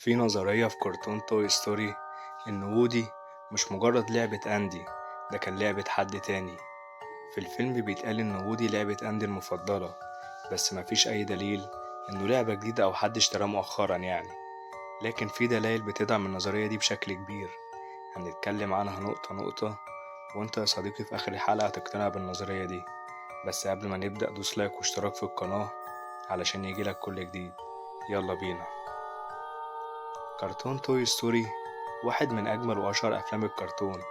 في نظرية في كرتون توي ستوري إن وودي مش مجرد لعبة أندي، ده كان لعبة حد تاني. في الفيلم بيتقال إن وودي لعبة أندي المفضلة، بس مفيش أي دليل إنه لعبة جديدة أو حد اشتراها مؤخرا يعني. لكن في دلائل بتدعم النظرية دي بشكل كبير، هنتكلم عنها نقطة نقطة. وانت يا صديقي في آخر الحلقة هتقتنع بالنظرية دي. بس قبل ما نبدأ دوس لايك واشتراك في القناة علشان يجيلك كل جديد. يلا بينا. كرتون توي ستوري واحد من أجمل وأشهر أفلام الكرتون.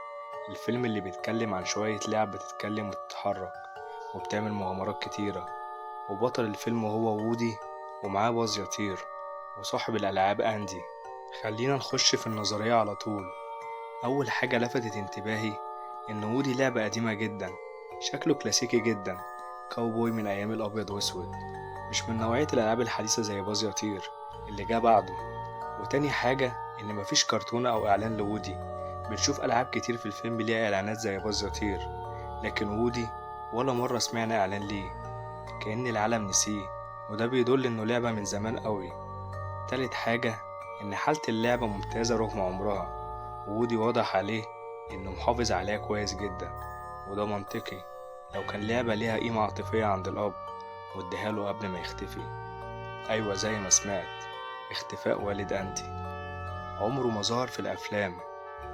الفيلم اللي بيتكلم عن شوية لعب بتتكلم وتتحرك وبتعمل مغامرات كتيرة، وبطل الفيلم هو وودي ومعاه باز يطير وصاحب الألعاب أندي. خلينا نخش في النظرية على طول. أول حاجة لفتت انتباهي إن وودي لعبة قديمة جدا، شكله كلاسيكي جدا، كاوبوي من أيام الأبيض وأسود، مش من نوعية الألعاب الحديثة زي باز يطير اللي جه بعده. وتاني حاجة إن مفيش كرتون أو إعلان لوودي. بنشوف ألعاب كتير في الفيلم ليها إعلانات زي باز يطير، لكن وودي ولا مرة سمعنا إعلان ليه، كأن العالم نسيه، وده بيدل إنه لعبة من زمان قوي. تالت حاجة إن حالة اللعبة ممتازة رغم عمرها، وودي واضح عليه إنه محافظ عليها كويس جدا، وده منطقي لو كان لعبة ليها قيمة عاطفية عند الأب واديهاله قبل ما يختفي. أيوة زي ما سمعت، اختفاء والد أنتي عمره ما ظهر في الأفلام،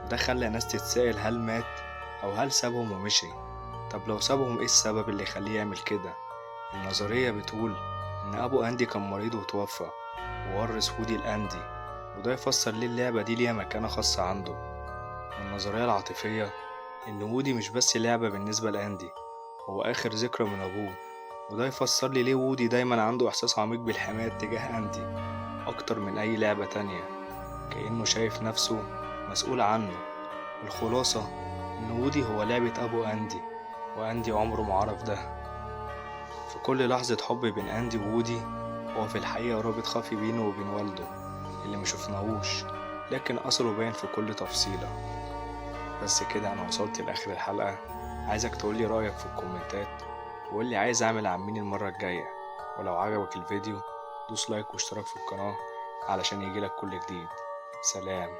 وده خلى ناس تتسائل هل مات أو هل سابهم ومشي. طب لو سابهم إيه السبب اللي يخليه يعمل كده؟ النظرية بتقول إن أبو أندي كان مريض وتوفى وورث وودي الأندي، وده يفسر ليه اللعبة دي ليها مكانة خاصة عنده. والنظرية العاطفية إن وودي مش بس لعبة بالنسبة لأندي، هو آخر ذكرى من أبوه، وده يفسر لي ليه وودي دايما عنده إحساس عميق بالحماية تجاه أندي أكتر من أي لعبة تانية، كأنه شايف نفسه مسؤول عنه. الخلاصة إن وودي هو لعبة أبو أندي، وأندي عمره ما عرف ده. في كل لحظة حب بين أندي وودي، هو في الحقيقة رابط خفي بينه وبين والده اللي مشوفناهوش، لكن أثره باين في كل تفصيلة. بس كده أنا وصلت لآخر الحلقة. عايزك تقولي رأيك في الكومنتات، وقولي عايز أعمل عن مين المرة الجاية. ولو عجبك الفيديو دوس لايك واشتراك في القناة علشان يجيلك كل جديد. سلام.